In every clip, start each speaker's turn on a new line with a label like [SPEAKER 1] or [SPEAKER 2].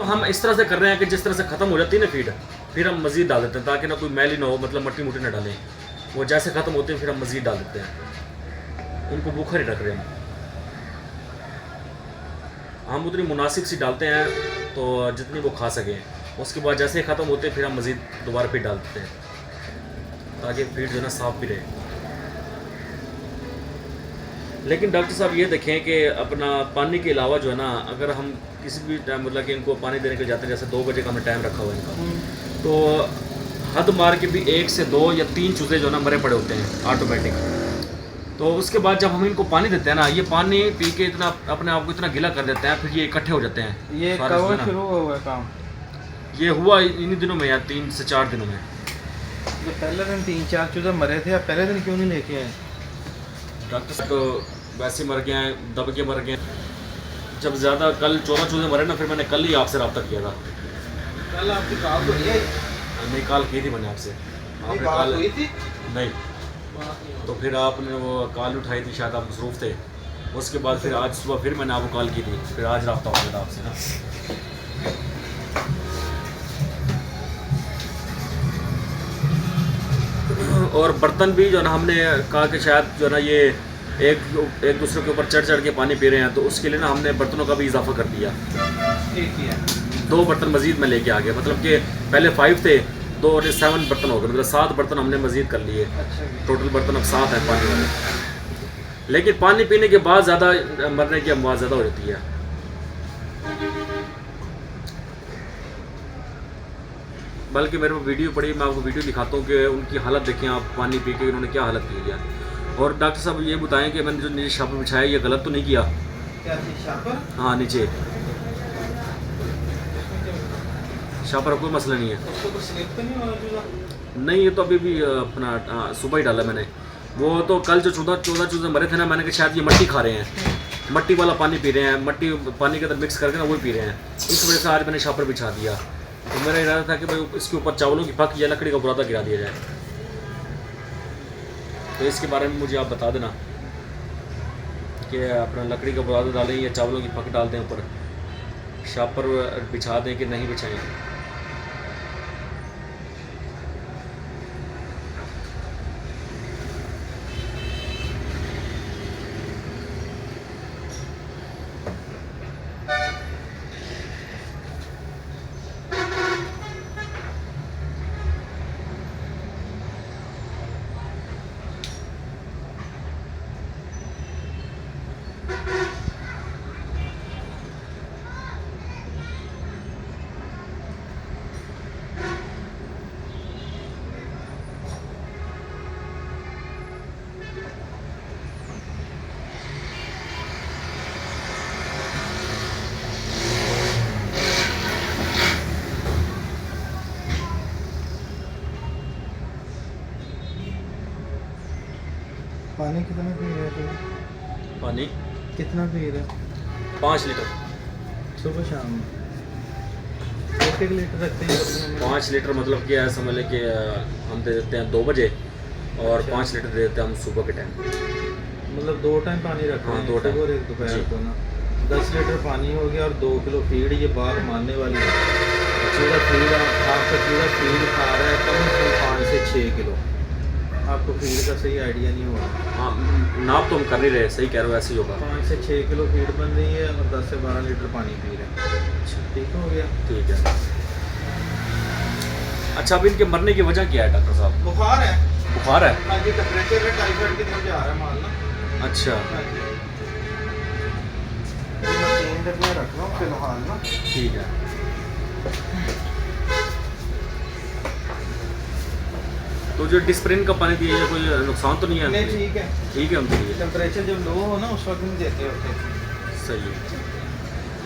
[SPEAKER 1] हम इस तरह से कर रहे हैं कि जिस तरह से ख़त्म हो जाती है ना फीड, फिर हम मज़ीद डाल देते हैं ताकि ना कोई मैल ही ना हो, मतलब मट्टी मुट्टी ना डालें। वो जैसे ख़त्म होते हैं फिर हम मज़ीद डाल देते हैं। उनको बुखर ही रख रहे हैं हम उतनी मुनासिब सी डालते हैं तो जितनी वो खा सकें। उसके बाद जैसे ही ख़त्म होते हैं फिर हम मज़ीद दोबारा फीड डाल देते हैं ताकि फीड जो है ना साफ़ भी रहे। लेकिन डॉक्टर साहब ये देखें कि अपना पानी के अलावा जो है ना, अगर हम किसी भी टाइम मतलब कि इनको पानी देने के जाते हैं, जैसे 2 बजे का हमने टाइम रखा हुआ है इनका, तो हद मार के भी 1 से 2 या 3 चूज़े जो है ना मरे पड़े होते हैं ऑटोमेटिक। तो उसके बाद जब हम इनको पानी देते हैं ना, ये पानी पी के इतना अपने आप को इतना गीला कर देते हैं, फिर ये इकट्ठे हो जाते हैं।
[SPEAKER 2] ये कब शुरू हुआ काम?
[SPEAKER 1] ये हुआ इन्हीं दिनों में यार, 3 से 4 दिनों में।
[SPEAKER 2] जो पहले दिन 3-4 चूजे मरे थे, आप पहले दिन क्यों नहीं लेके आए?
[SPEAKER 1] डॉक्टर साहब तो वैसे मर गए हैं, दब के मर गए। जब ज़्यादा कल 14 चूजे मरे ना, फिर मैंने कल ही आपसे रब्ता किया था।
[SPEAKER 2] कल आपकी कॉल तो नहीं आई?
[SPEAKER 1] नहीं, कॉल की थी मैंने आपसे। आपने
[SPEAKER 2] बात
[SPEAKER 1] कॉल
[SPEAKER 2] हुई थी?
[SPEAKER 1] नहीं, तो फिर आपने वो कॉल उठाई थी, शायद आप मसरूफ़ थे। उसके बाद फिर आज सुबह फिर मैंने आपको कॉल की थी, फिर आज रब्ता हो गया था आपसे ना। और बर्तन भी जो है ना, हमने कहा कि शायद जो है ना ये एक दूसरे के ऊपर चढ़ के पानी पी रहे हैं, तो उसके लिए ना हमने बर्तनों का भी इजाफा कर दिया।
[SPEAKER 2] ठीक है।
[SPEAKER 1] 2 बर्तन मज़ीद में लेके आ गया, मतलब कि पहले 5 थे, 2 और 7 बर्तन हो गए, मतलब 7 बर्तन हमने मज़ीद कर लिए।
[SPEAKER 2] अच्छा।
[SPEAKER 1] टोटल बर्तन अब 7 हैं पानी वाले। लेकिन पानी पीने के बाद ज़्यादा मरने की अमवात ज़्यादा हो जाती है। बल्कि मेरे को वीडियो पड़ी, मैं आपको वीडियो दिखाता हूँ कि उनकी हालत देखें आप, पानी पी के उन्होंने क्या हालत की है। और डॉक्टर साहब ये बताएं कि मैंने जो नीचे शापर बिछाया ये गलत तो नहीं किया?
[SPEAKER 2] क्या थी शापर?
[SPEAKER 1] हाँ, नीचे शापर कोई मसला नहीं है।
[SPEAKER 2] उसको तो स्लिप तो नहीं होना चूजा?
[SPEAKER 1] नहीं, ये तो अभी भी अपना सुबह ही डाला मैंने। वो तो कल जो 14 चूजे मरे थे ना, मैंने कहा शायद ये मट्टी खा रहे हैं, मट्टी वाला पानी पी रहे हैं, मट्टी पानी के अंदर मिक्स करके ना वही पी रहे हैं। इस वजह से आज मैंने शापर बिछा दिया। तो मेरा इरादा था कि भाई इसके ऊपर चावलों की पक या लकड़ी का बुरादा गिरा दिया जाए। तो इसके बारे में मुझे आप बता देना कि अपना लकड़ी का बुरादा डालें या चावलों की पक डाल दें ऊपर, शापर बिछा दें कि नहीं बिछाएं।
[SPEAKER 2] पानी कितना पी रहे थे?
[SPEAKER 1] पानी
[SPEAKER 2] कितना पी रहे?
[SPEAKER 1] 5 लीटर
[SPEAKER 2] सुबह शाम? 1 लीटर रखते हैं?
[SPEAKER 1] 5 लीटर मतलब कि समझ लें कि हम दे देते हैं 2 बजे और 5 लीटर दे देते हैं हम सुबह के टाइम।
[SPEAKER 2] मतलब 2 टाइम पानी रखते हैं?
[SPEAKER 1] हाँ, 2 टाइम
[SPEAKER 2] और एक दोपहर
[SPEAKER 1] जी।
[SPEAKER 2] को ना 10 लीटर पानी हो गया और 2 किलो फीड। ये बात मानने वाली है। चूजा फीड आपका चूजा फीड खा रहा है कम से कम 5 से 6 किलो। आपको फीड का सही आइडिया नहीं होगा।
[SPEAKER 1] हाँ, नाप तो हम कर नहीं रहे, सही कह रहे हो, ऐसे ही होगा।
[SPEAKER 2] 5 से 6 किलो फीड बन रही है और 10 से 12 लीटर पानी पी रहे हैं। ठीक हो गया?
[SPEAKER 1] ठीक है। अच्छा, अब इनके मरने की वजह क्या है डॉक्टर साहब?
[SPEAKER 2] बुखार है।
[SPEAKER 1] बुखार है?
[SPEAKER 2] हाँ जी, टेम्परेचर है, टाइफाइड की तरफ जा रहा है माल ना।
[SPEAKER 1] अच्छा,
[SPEAKER 2] हाँ जी। मैं चेंज में रख रहा हूँ फिलहाल ना।
[SPEAKER 1] ठीक है। तो जो डिस्प्रिन का पानी दिया है कोई नुकसान तो नहीं है?
[SPEAKER 2] नहीं, ठीक है।
[SPEAKER 1] ठीक है उनके लिए।
[SPEAKER 2] टेम्परेचर जब लो हो ना उस वक्त नहीं देते होते।
[SPEAKER 1] सही है।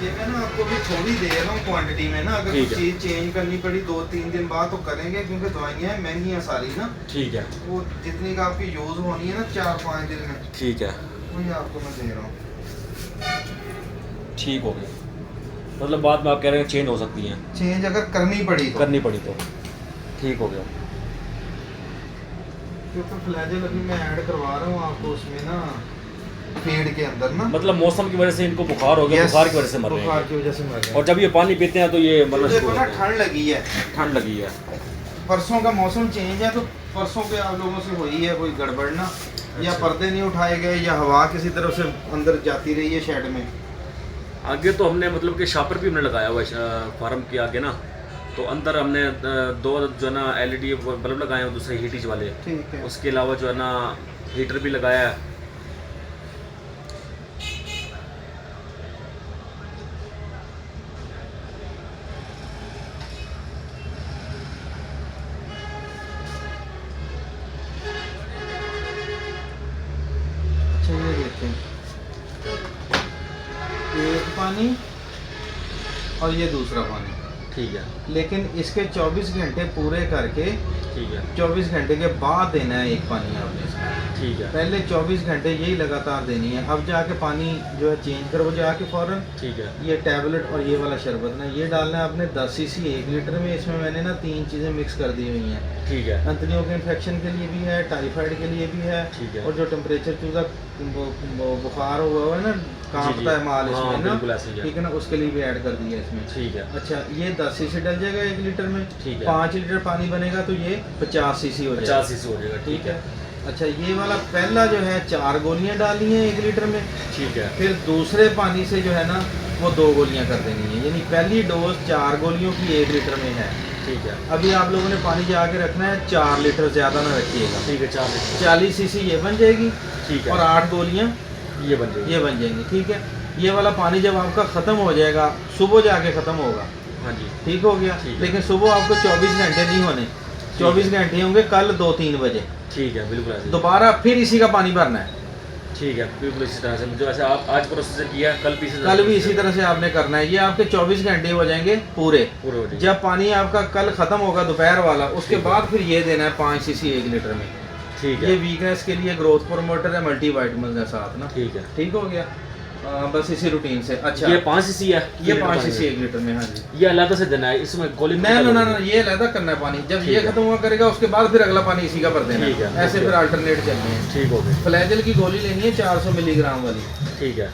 [SPEAKER 2] ये मैं ना आपको भी थोड़ी दे रहा हूँ क्वांटिटी में ना। अगर
[SPEAKER 1] ठीक
[SPEAKER 2] कुछ
[SPEAKER 1] है।
[SPEAKER 2] चीज़ चेंज करनी पड़ी 2-3 दिन बाद तो करेंगे, क्योंकि दवाइयाँ महंगी हैं सारी ना।
[SPEAKER 1] ठीक है।
[SPEAKER 2] वो जितनी का आपकी यूज़ होनी है ना 4-5 दिन में,
[SPEAKER 1] ठीक है।
[SPEAKER 2] वही आपको मैं दे रहा हूँ।
[SPEAKER 1] ठीक हो गया, मतलब बाद में आप कह रहे हैं चेंज हो सकती हैं?
[SPEAKER 2] चेंज अगर करनी पड़ी
[SPEAKER 1] तो ठीक हो गया।
[SPEAKER 2] क्योंकि फ्लैजल अभी मैं ऐड करवा रहा हूँ आपको उसमें ना, फीड के अंदर ना,
[SPEAKER 1] मतलब मौसम की वजह से इनको बुखार हो गया,
[SPEAKER 2] Yes,
[SPEAKER 1] बुखार की वजह से मर रहे
[SPEAKER 2] बुखार
[SPEAKER 1] हैं।
[SPEAKER 2] की वजह से मर रहे हैं।
[SPEAKER 1] और जब ये पानी पीते हैं तो ये मरना शुरू
[SPEAKER 2] देखो
[SPEAKER 1] हो
[SPEAKER 2] ना,
[SPEAKER 1] जाते हैं।
[SPEAKER 2] ठंड लगी है,
[SPEAKER 1] ठंड लगी है।
[SPEAKER 2] परसों का मौसम चेंज है, तो परसों पे आप लोगों से हुई है कोई गड़बड़ ना, या
[SPEAKER 1] अच्छा।
[SPEAKER 2] पर्दे नहीं उठाए गए, या हवा किसी तरफ से अंदर जाती रही है शेड में।
[SPEAKER 1] आगे तो हमने मतलब कि शापर भी हमने लगाया हुआ है फार्म के आगे ना, तो अंदर हमने 2 जो है ना LED बल्ब लगाए हैं, दूसरे हीटिज वाले।
[SPEAKER 2] ठीक है।
[SPEAKER 1] उसके अलावा जो है ना हीटर भी लगाया है।
[SPEAKER 2] अच्छा ये देखें, एक पानी और ये दूसरा पानी,
[SPEAKER 1] ठीक है,
[SPEAKER 2] लेकिन इसके 24 घंटे पूरे करके
[SPEAKER 1] ठीक है,
[SPEAKER 2] 24 घंटे के बाद देना है एक पानी आपने इसका।
[SPEAKER 1] ठीक है,
[SPEAKER 2] पहले 24 घंटे यही लगातार देनी है। अब जाके पानी जो है चेंज करो जाके फ़ौरन।
[SPEAKER 1] ठीक है,
[SPEAKER 2] ये टैबलेट और ये वाला शरबत ना, ये डालना है आपने 10 cc 1 लीटर में। इसमें मैंने ना 3 चीज़ें मिक्स कर दी हुई हैं।
[SPEAKER 1] ठीक है,
[SPEAKER 2] अंतड़ियों के इन्फेक्शन के लिए भी है, टाइफाइड के लिए भी है,
[SPEAKER 1] ठीक है।
[SPEAKER 2] और जो टेम्परेचर चूज़ा बुखार हुआ है ना, कांपता है माल
[SPEAKER 1] हाँ,
[SPEAKER 2] इसमें ना,
[SPEAKER 1] बिल्कुल ऐसे ही है।
[SPEAKER 2] ठीक है ना, उसके लिए भी ऐड कर दिया इसमें।
[SPEAKER 1] ठीक है,
[SPEAKER 2] अच्छा, ये 10 cc डल जाएगा 1 लीटर में।
[SPEAKER 1] ठीक है।
[SPEAKER 2] 5 लीटर पानी बनेगा तो ये 50 cc हो जाएगा।
[SPEAKER 1] 50 cc हो जाएगा।
[SPEAKER 2] ठीक है। अच्छा, ये वाला पहला जो है 4 गोलियां डालनी है 1 लीटर में।
[SPEAKER 1] ठीक है,
[SPEAKER 2] फिर दूसरे पानी से जो है ना वो 2 गोलियां कर देनी है, यानी पहली डोज 4 गोलियों की 1 लीटर में है।
[SPEAKER 1] ठीक है,
[SPEAKER 2] अभी आप लोगों ने पानी जाके रखना है 4 लीटर, ज़्यादा ना रखिएगा।
[SPEAKER 1] ठीक है, 4 लीटर।
[SPEAKER 2] 40 cc ये बन जाएगी,
[SPEAKER 1] ठीक है,
[SPEAKER 2] और 8 गोलियां
[SPEAKER 1] ये बन जाएगी।
[SPEAKER 2] ये बन जाएंगी। ठीक है। ये वाला पानी जब आपका ख़त्म हो जाएगा, सुबह जाके ख़त्म होगा,
[SPEAKER 1] हाँ जी,
[SPEAKER 2] ठीक हो गया।
[SPEAKER 1] ठीक है।
[SPEAKER 2] लेकिन सुबह आपको 24 घंटे नहीं होने, 24 घंटे होंगे कल 2-3 बजे।
[SPEAKER 1] ठीक है, बिल्कुल ऐसे।
[SPEAKER 2] दोबारा फिर इसी का पानी भरना है।
[SPEAKER 1] ठीक है, बिल्कुल इसी तरह से जो ऐसे आप आज प्रोसीजर किया, कल
[SPEAKER 2] कल भी इसी तरह से आपने करना है। ये आपके 24 घंटे हो जाएंगे पूरे।
[SPEAKER 1] पूरे हो जाएंगे।
[SPEAKER 2] जब पानी आपका कल ख़त्म होगा दोपहर वाला, उसके
[SPEAKER 1] ठीक है।
[SPEAKER 2] बाद फिर ये देना है 5 cc 1 लीटर में।
[SPEAKER 1] ठीक
[SPEAKER 2] ये
[SPEAKER 1] है,
[SPEAKER 2] वीकनेस के लिए ग्रोथ प्रोमोटर है, मल्टीवाइटामिन है साथ ना।
[SPEAKER 1] ठीक है।
[SPEAKER 2] ठीक हो गया। बस इसी रूटीन से। अच्छा,
[SPEAKER 1] ये 5 cc है,
[SPEAKER 2] ये 5 cc 1 लीटर में। हाँ जी।
[SPEAKER 1] ये अलग से देना है, इसमें गोली
[SPEAKER 2] ना ना ना ना, ये अलहदा करना है पानी। जब
[SPEAKER 1] ठीक
[SPEAKER 2] ये
[SPEAKER 1] है।
[SPEAKER 2] खत्म हुआ करेगा उसके बाद फिर अगला पानी इसी का भर देना
[SPEAKER 1] ठीक है,
[SPEAKER 2] ऐसे फिर अल्टरनेट चलने हैं।
[SPEAKER 1] ठीक हो गया।
[SPEAKER 2] फ्लैजल की गोली लेनी है 400 मिलीग्राम वाली,
[SPEAKER 1] ठीक है,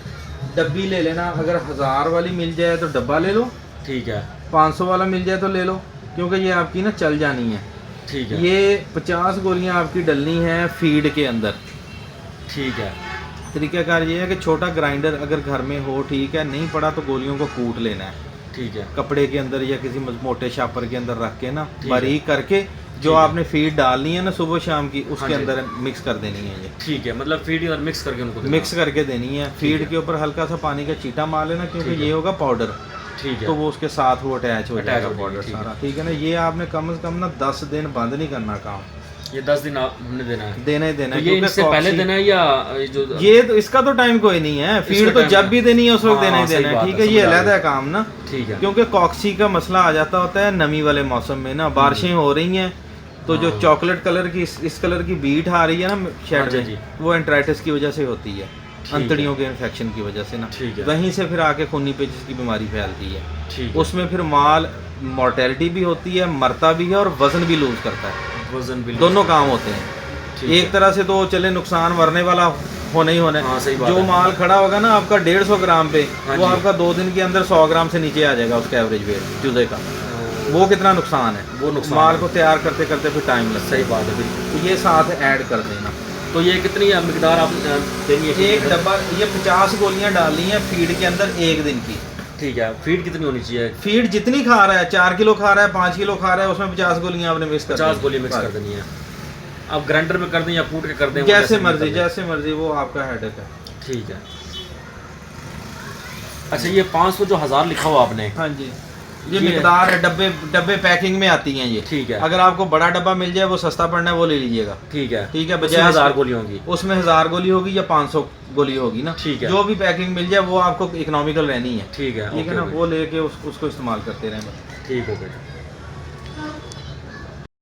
[SPEAKER 2] डब्बी ले लेना। अगर 1000 वाली मिल जाए तो डब्बा ले लो,
[SPEAKER 1] ठीक है,
[SPEAKER 2] 500 वाला मिल जाए तो ले लो, क्योंकि ये आपकी ना चल जानी है।
[SPEAKER 1] ठीक है,
[SPEAKER 2] ये 50 गोलियां आपकी डलनी है फीड के अंदर।
[SPEAKER 1] ठीक है,
[SPEAKER 2] तरीकाकार ये है कि छोटा ग्राइंडर अगर घर में हो, ठीक है, नहीं पड़ा तो गोलियों को कूट लेना है
[SPEAKER 1] ठीक है,
[SPEAKER 2] कपड़े के अंदर या किसी मोटे शापर के अंदर रख के ना,
[SPEAKER 1] ठीक है।
[SPEAKER 2] बारीक करके जो
[SPEAKER 1] ठीक है।
[SPEAKER 2] आपने फीड डालनी है ना सुबह शाम की,
[SPEAKER 1] हाँ
[SPEAKER 2] उसके
[SPEAKER 1] जी।
[SPEAKER 2] अंदर मिक्स कर देनी है। ये
[SPEAKER 1] ठीक है, मतलब फीड और मिक्स करके उनको देना।
[SPEAKER 2] मिक्स करके देनी है।
[SPEAKER 1] ठीक
[SPEAKER 2] फीड
[SPEAKER 1] है।
[SPEAKER 2] के ऊपर हल्का सा पानी का चीटा मार लेना, क्योंकि
[SPEAKER 1] ठीक है।
[SPEAKER 2] ये होगा पाउडर,
[SPEAKER 1] ठीक है,
[SPEAKER 2] तो वो उसके साथ वो अटैच हो
[SPEAKER 1] Attach
[SPEAKER 2] जाएगा
[SPEAKER 1] हो जाएगी,
[SPEAKER 2] पाउडर
[SPEAKER 1] ठीक है।
[SPEAKER 2] सारा। ठीक है ना। ये आपने कम से कम ना 10 दिन बंद नहीं करना काम,
[SPEAKER 1] ये 10 दिन आप हमने देना है।
[SPEAKER 2] देना ही देना
[SPEAKER 1] तो
[SPEAKER 2] है।
[SPEAKER 1] ये
[SPEAKER 2] क्योंकि
[SPEAKER 1] इनसे पहले
[SPEAKER 2] कॉक्सी-
[SPEAKER 1] देना है या जो
[SPEAKER 2] ये तो इसका तो टाइम कोई नहीं है, फीड तो
[SPEAKER 1] time
[SPEAKER 2] जब
[SPEAKER 1] है।
[SPEAKER 2] भी देनी है उस वक्त
[SPEAKER 1] हाँ,
[SPEAKER 2] देना ही
[SPEAKER 1] सही
[SPEAKER 2] देना है।
[SPEAKER 1] बात
[SPEAKER 2] ठीक
[SPEAKER 1] है,
[SPEAKER 2] है। ये
[SPEAKER 1] समझ आ
[SPEAKER 2] अलग
[SPEAKER 1] गई।
[SPEAKER 2] है काम ना,
[SPEAKER 1] ठीक है,
[SPEAKER 2] क्योंकि कॉक्सी का मसला आ जाता होता है नमी वाले मौसम में ना, बारिशें हो रही हैं तो जो
[SPEAKER 1] हाँ।
[SPEAKER 2] चॉकलेट कलर की इस कलर की बीट आ रही है ना
[SPEAKER 1] हाँ
[SPEAKER 2] शेड
[SPEAKER 1] जी,
[SPEAKER 2] में,
[SPEAKER 1] जी।
[SPEAKER 2] वो एंट्राइटिस की वजह से होती है,
[SPEAKER 1] ठीक
[SPEAKER 2] अंतड़ियों के इन्फेक्शन की वजह से ना।
[SPEAKER 1] ठीक है।
[SPEAKER 2] वहीं से फिर आके खूनी पेचिश की बीमारी फैलती है।
[SPEAKER 1] ठीक है,
[SPEAKER 2] उसमें फिर माल मोर्टेलिटी भी होती है, मरता भी है, और वजन भी लूज करता है।
[SPEAKER 1] वजन भी
[SPEAKER 2] दोनों काम होते हैं।
[SPEAKER 1] ठीक
[SPEAKER 2] एक
[SPEAKER 1] है।
[SPEAKER 2] तरह से तो चले नुकसान मरने वाला होना ही होना है।
[SPEAKER 1] हाँ, सही बात
[SPEAKER 2] जो
[SPEAKER 1] है।
[SPEAKER 2] माल खड़ा होगा ना आपका 150 ग्राम पे,
[SPEAKER 1] हाँ
[SPEAKER 2] वो
[SPEAKER 1] जी।
[SPEAKER 2] आपका 2 दिन के अंदर 100 ग्राम से नीचे आ जाएगा उसका एवरेज वेट चूजे का। वो कितना नुकसान है।
[SPEAKER 1] वो नुकसान
[SPEAKER 2] माल
[SPEAKER 1] है।
[SPEAKER 2] को तैयार करते करते फिर टाइम लगता
[SPEAKER 1] सही
[SPEAKER 2] है।
[SPEAKER 1] बात है, बिल्कुल।
[SPEAKER 2] तो ये साथ ऐड कर देना।
[SPEAKER 1] तो ये कितनी मिकदार आप देंगे?
[SPEAKER 2] एक डब्बा, ये 50 गोलियां डालनी है फीड के अंदर 1 दिन की।
[SPEAKER 1] ठीक है। फीड कितनी होनी चाहिए?
[SPEAKER 2] फीड जितनी खा रहा है, 4 किलो खा रहा है, 5 किलो खा रहा है, उसमें 50 गोलियां आपने मिक्स कर
[SPEAKER 1] 50 गोली मिक्स कर देनी है। आप ग्राइंडर में कर दें या कूट के कर दें, वो
[SPEAKER 2] जैसे
[SPEAKER 1] भी
[SPEAKER 2] मर्जी,
[SPEAKER 1] कर दें।
[SPEAKER 2] जैसे मर्जी, वो आपका हेडेक है।
[SPEAKER 1] ठीक है। अच्छा, ये 500 जो 1000 लिखा हुआ आपने,
[SPEAKER 2] हाँ जी, ये
[SPEAKER 1] ये-
[SPEAKER 2] मिकदार है। डब्बे पैकिंग में आती हैं ये।
[SPEAKER 1] ठीक है।
[SPEAKER 2] अगर आपको बड़ा डब्बा मिल जाए, वो सस्ता पड़ना है, वो ले लीजिएगा।
[SPEAKER 1] ठीक है,
[SPEAKER 2] ठीक है।
[SPEAKER 1] उसमें
[SPEAKER 2] बजाय
[SPEAKER 1] 1000 गोली होंगी।
[SPEAKER 2] उसमें 1000 गोली होगी या 500 गोली होगी ना।
[SPEAKER 1] ठीक है।
[SPEAKER 2] जो भी पैकिंग मिल जाए वो आपको इकोनॉमिकल रहनी है।
[SPEAKER 1] ठीक है,
[SPEAKER 2] ठीक है
[SPEAKER 1] ओके,
[SPEAKER 2] ना।
[SPEAKER 1] ओके।
[SPEAKER 2] वो लेके उसको इस्तेमाल करते रहें बस।
[SPEAKER 1] ठीक हो गया।